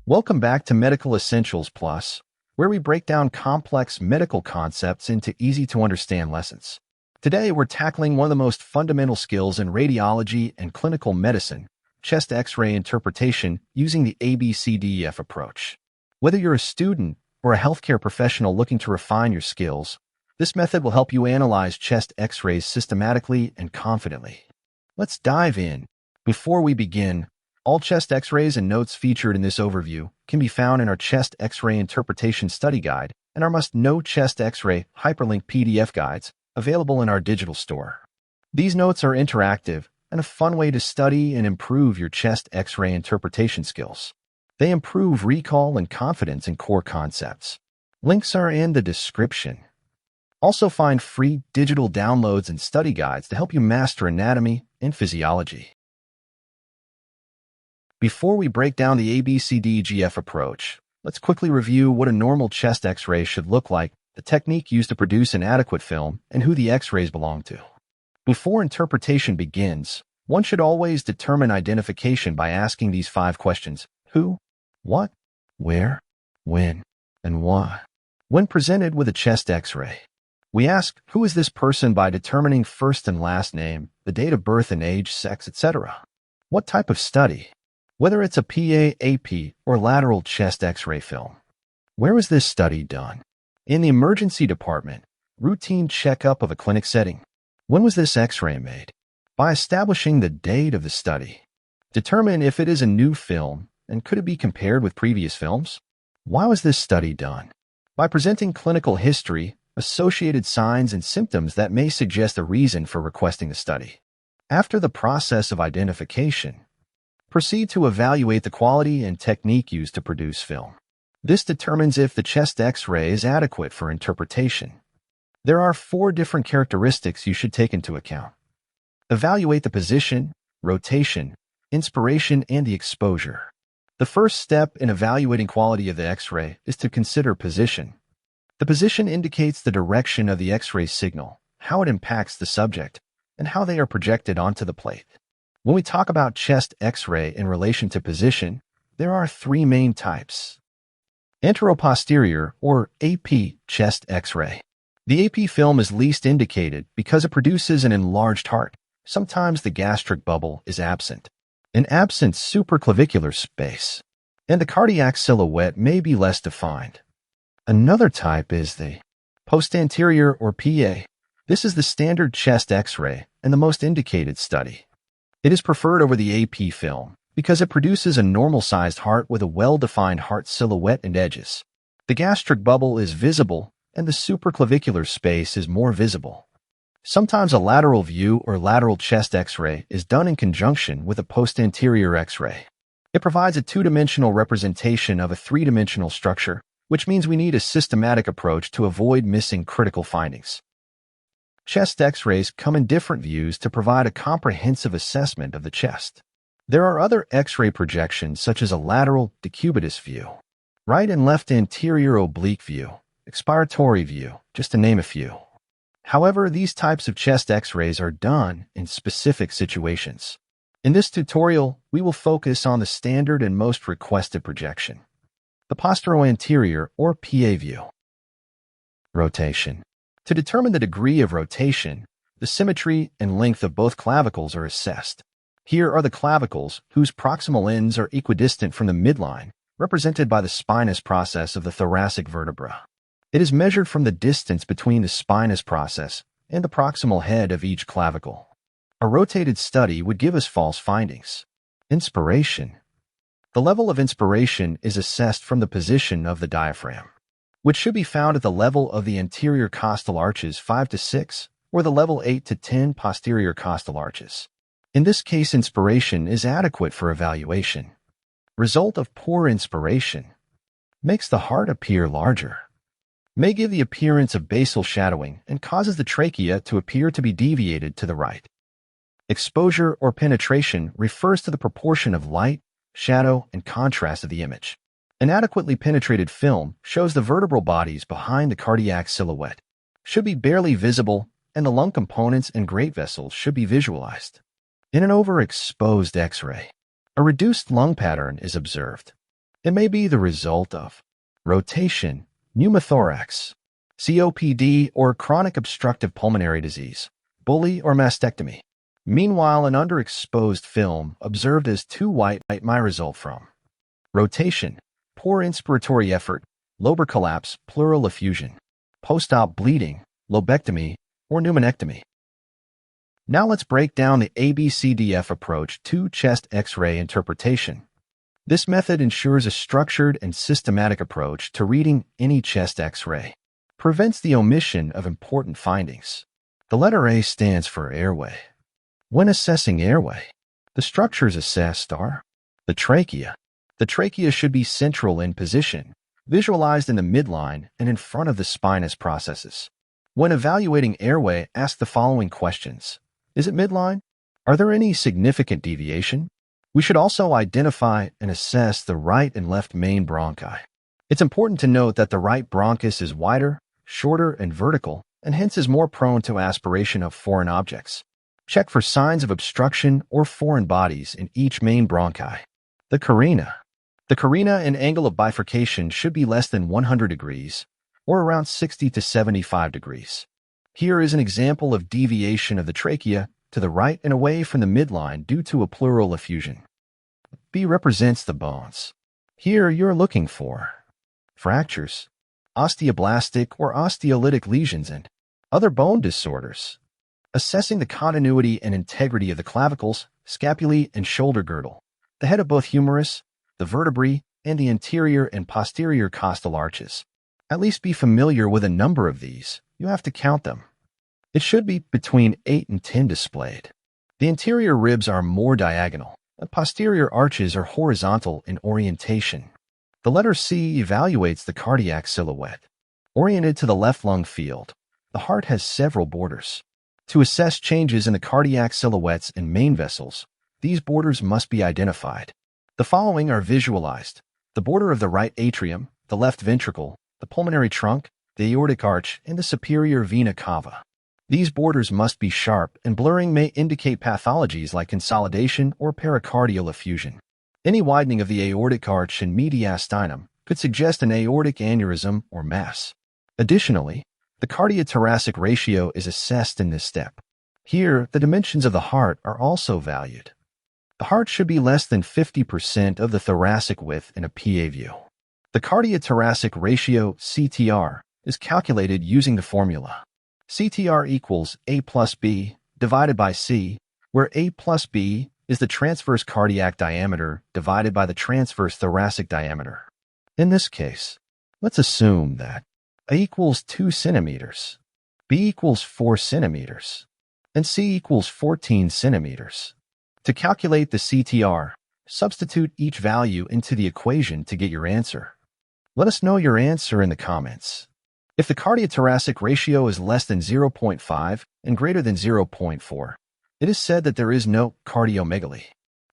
Welcome back to Medical Essentials Plus, where we break down complex medical concepts into easy-to-understand lessons. Today, we're tackling one of the most fundamental skills in radiology and clinical medicine, chest X-ray interpretation using the ABCDEF approach. Whether you're a student or a healthcare professional looking to refine your skills, this method will help you analyze chest X-rays systematically and confidently. Let's dive in. Before we begin, all chest X-rays and notes featured in this overview can be found in our Chest X-ray Interpretation Study Guide and our Must-Know Chest X-ray Hyperlinked PDF guides available in our digital store. These notes are interactive and a fun way to study and improve your chest X-ray interpretation skills. They improve recall and confidence in core concepts. Links are in the description. Also find free digital downloads and study guides to help you master anatomy and physiology. Before we break down the ABCDEF approach, let's quickly review what a normal chest X-ray should look like, the technique used to produce an adequate film, and who the X-rays belong to. Before interpretation begins, one should always determine identification by asking these 5 questions: who, what, where, when, and why. When presented with a chest X-ray, we ask, who is this person, by determining first and last name, the date of birth and age, sex, etc. What type of study? Whether it's a PA, AP, or lateral chest X-ray film. Where was this study done? In the emergency department, routine checkup of a clinic setting. When was this X-ray made? By establishing the date of the study. Determine if it is a new film and could it be compared with previous films? Why was this study done? By presenting clinical history, associated signs and symptoms that may suggest a reason for requesting the study. After the process of identification, proceed to evaluate the quality and technique used to produce film. This determines if the chest X-ray is adequate for interpretation. There are 4 different characteristics you should take into account. Evaluate the position, rotation, inspiration, and the exposure. The first step in evaluating quality of the X-ray is to consider position. The position indicates the direction of the X-ray signal, how it impacts the subject, and how they are projected onto the plate. When we talk about chest X-ray in relation to position, there are 3 main types. Anteroposterior, or AP, chest X-ray. The AP film is least indicated because it produces an enlarged heart. Sometimes the gastric bubble is absent, an absent supraclavicular space, and the cardiac silhouette may be less defined. Another type is the postanterior, or PA. This is the standard chest X-ray and the most indicated study. It is preferred over the AP film because it produces a normal-sized heart with a well-defined heart silhouette and edges. The gastric bubble is visible, and the supraclavicular space is more visible. Sometimes a lateral view or lateral chest X-ray is done in conjunction with a postanterior X-ray. It provides a 2-dimensional representation of a 3-dimensional structure, which means we need a systematic approach to avoid missing critical findings. Chest X-rays come in different views to provide a comprehensive assessment of the chest. There are other X-ray projections such as a lateral decubitus view, right and left anterior oblique view, expiratory view, just to name a few. However, these types of chest X-rays are done in specific situations. In this tutorial, we will focus on the standard and most requested projection, the posteroanterior, or PA view. Rotation. To determine the degree of rotation, the symmetry and length of both clavicles are assessed. Here are the clavicles, whose proximal ends are equidistant from the midline, represented by the spinous process of the thoracic vertebra. It is measured from the distance between the spinous process and the proximal head of each clavicle. A rotated study would give us false findings. Inspiration. The level of inspiration is assessed from the position of the diaphragm, which should be found at the level of the anterior costal arches 5 to 6 or the level 8 to 10 posterior costal arches. In this case, inspiration is adequate for evaluation. Result of poor inspiration makes the heart appear larger, may give the appearance of basal shadowing, and causes the trachea to appear to be deviated to the right. Exposure or penetration refers to the proportion of light, shadow, and contrast of the image. An adequately penetrated film shows the vertebral bodies behind the cardiac silhouette should be barely visible, and the lung components and great vessels should be visualized. In an overexposed X-ray, a reduced lung pattern is observed. It may be the result of rotation, pneumothorax, COPD, or chronic obstructive pulmonary disease, bully or mastectomy. Meanwhile, an underexposed film observed as too white might result from rotation, poor inspiratory effort, lobar collapse, pleural effusion, post-op bleeding, lobectomy, or pneumonectomy. Now let's break down the ABCDEF approach to chest X-ray interpretation. This method ensures a structured and systematic approach to reading any chest X-ray, prevents the omission of important findings. The letter A stands for airway. When assessing airway, the structures assessed are the trachea. The trachea should be central in position, visualized in the midline and in front of the spinous processes. When evaluating airway, ask the following questions. Is it midline? Are there any significant deviation? We should also identify and assess the right and left main bronchi. It's important to note that the right bronchus is wider, shorter, and vertical, and hence is more prone to aspiration of foreign objects. Check for signs of obstruction or foreign bodies in each main bronchi. The carina. The carina and angle of bifurcation should be less than 100 degrees, or around 60 to 75 degrees. Here is an example of deviation of the trachea to the right and away from the midline due to a pleural effusion. B represents the bones. Here you're looking for fractures, osteoblastic or osteolytic lesions, and other bone disorders. Assessing the continuity and integrity of the clavicles, scapulae, and shoulder girdle, the head of both humerus, the vertebrae, and the anterior and posterior costal arches. At least be familiar with a number of these. You have to count them. It should be between 8 and 10 displayed. The anterior ribs are more diagonal. The posterior arches are horizontal in orientation. The letter C evaluates the cardiac silhouette. Oriented to the left lung field, the heart has several borders. To assess changes in the cardiac silhouettes and main vessels, these borders must be identified. The following are visualized: the border of the right atrium, the left ventricle, the pulmonary trunk, the aortic arch, and the superior vena cava. These borders must be sharp, and blurring may indicate pathologies like consolidation or pericardial effusion. Any widening of the aortic arch and mediastinum could suggest an aortic aneurysm or mass. Additionally, the cardiothoracic ratio is assessed in this step. Here, the dimensions of the heart are also valued. The heart should be less than 50% of the thoracic width in a PA view. The cardiothoracic ratio, CTR, is calculated using the formula. CTR equals A plus B divided by C, where A plus B is the transverse cardiac diameter divided by the transverse thoracic diameter. In this case, let's assume that A equals 2 centimeters, B equals 4 centimeters, and C equals 14 centimeters. To calculate the CTR, substitute each value into the equation to get your answer. Let us know your answer in the comments. If the cardiothoracic ratio is less than 0.5 and greater than 0.4, it is said that there is no cardiomegaly.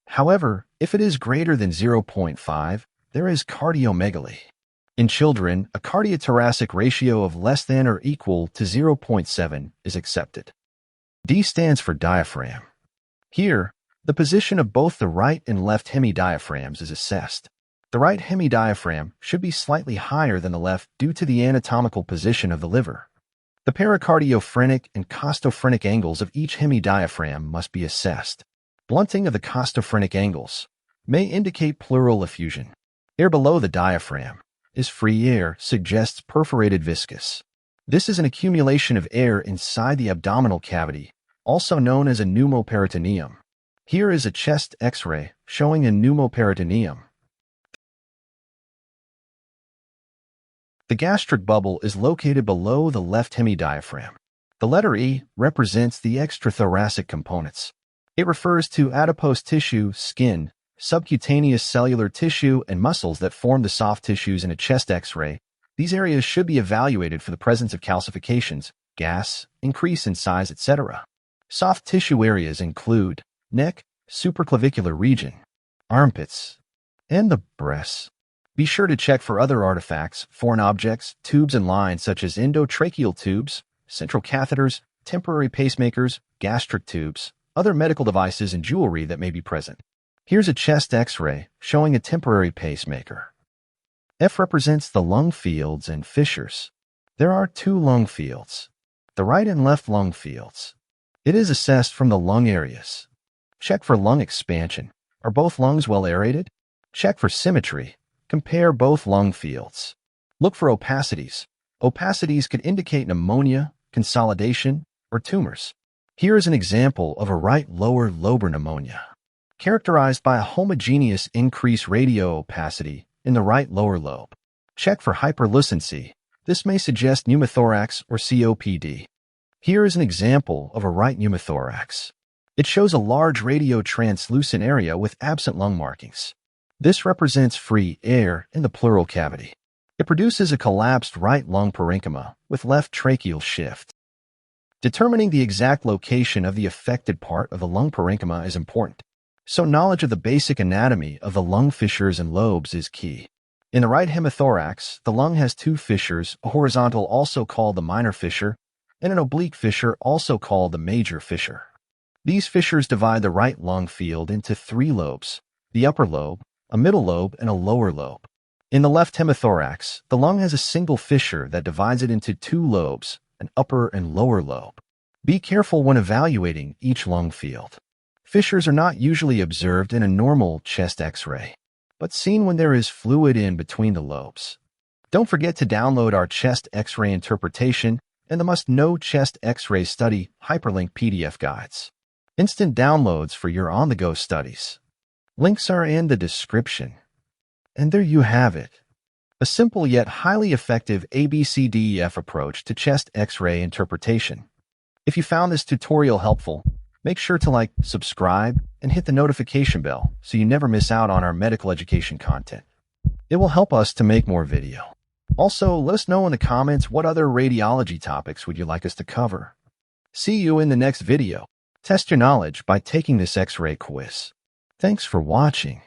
However, if it is greater than 0.5, there is cardiomegaly. In children, a cardiothoracic ratio of less than or equal to 0.7 is accepted. D stands for diaphragm. Here, the position of both the right and left hemidiaphragms is assessed. The right hemidiaphragm should be slightly higher than the left due to the anatomical position of the liver. The pericardiophrenik and costophrenic angles of each hemidiaphragm must be assessed. Blunting of the costophrenic angles may indicate pleural effusion. Air below the diaphragm is free air, suggests perforated viscus. This is an accumulation of air inside the abdominal cavity, also known as a pneumoperitoneum. Here is a chest X-ray showing a pneumoperitoneum. The gastric bubble is located below the left hemidiaphragm. The letter E represents the extrathoracic components. It refers to adipose tissue, skin, subcutaneous cellular tissue, and muscles that form the soft tissues in a chest X-ray. These areas should be evaluated for the presence of calcifications, gas, increase in size, etc. Soft tissue areas include neck, supraclavicular region, armpits, and the breasts. Be sure to check for other artifacts, foreign objects, tubes and lines such as endotracheal tubes, central catheters, temporary pacemakers, gastric tubes, other medical devices, and jewelry that may be present. Here's a chest X-ray showing a temporary pacemaker. F represents the lung fields and fissures. There are two lung fields, the right and left lung fields. It is assessed from the lung areas. Check for lung expansion. Are both lungs well aerated? Check for symmetry. Compare both lung fields. Look for opacities. Opacities could indicate pneumonia, consolidation, or tumors. Here is an example of a right lower lobar pneumonia, characterized by a homogeneous increased radio opacity in the right lower lobe. Check for hyperlucency. This may suggest pneumothorax or COPD. Here is an example of a right pneumothorax. It shows a large radiotranslucent area with absent lung markings. This represents free air in the pleural cavity. It produces a collapsed right lung parenchyma with left tracheal shift. Determining the exact location of the affected part of the lung parenchyma is important, so knowledge of the basic anatomy of the lung fissures and lobes is key. In the right hemothorax, the lung has two fissures, a horizontal also called the minor fissure, and an oblique fissure also called the major fissure. These fissures divide the right lung field into three lobes, the upper lobe, a middle lobe, and a lower lobe. In the left hemothorax, the lung has a single fissure that divides it into two lobes, an upper and lower lobe. Be careful when evaluating each lung field. Fissures are not usually observed in a normal chest X-ray, but seen when there is fluid in between the lobes. Don't forget to download our chest X-ray interpretation and the must-know chest X-ray study Hyperlinked PDF guides. Instant downloads for your on-the-go studies. Links are in the description. And there you have it. A simple yet highly effective ABCDEF approach to chest X-ray interpretation. If you found this tutorial helpful, make sure to like, subscribe, and hit the notification bell so you never miss out on our medical education content. It will help us to make more video. Also, let us know in the comments what other radiology topics would you like us to cover. See you in the next video. Test your knowledge by taking this X-ray quiz. Thanks for watching.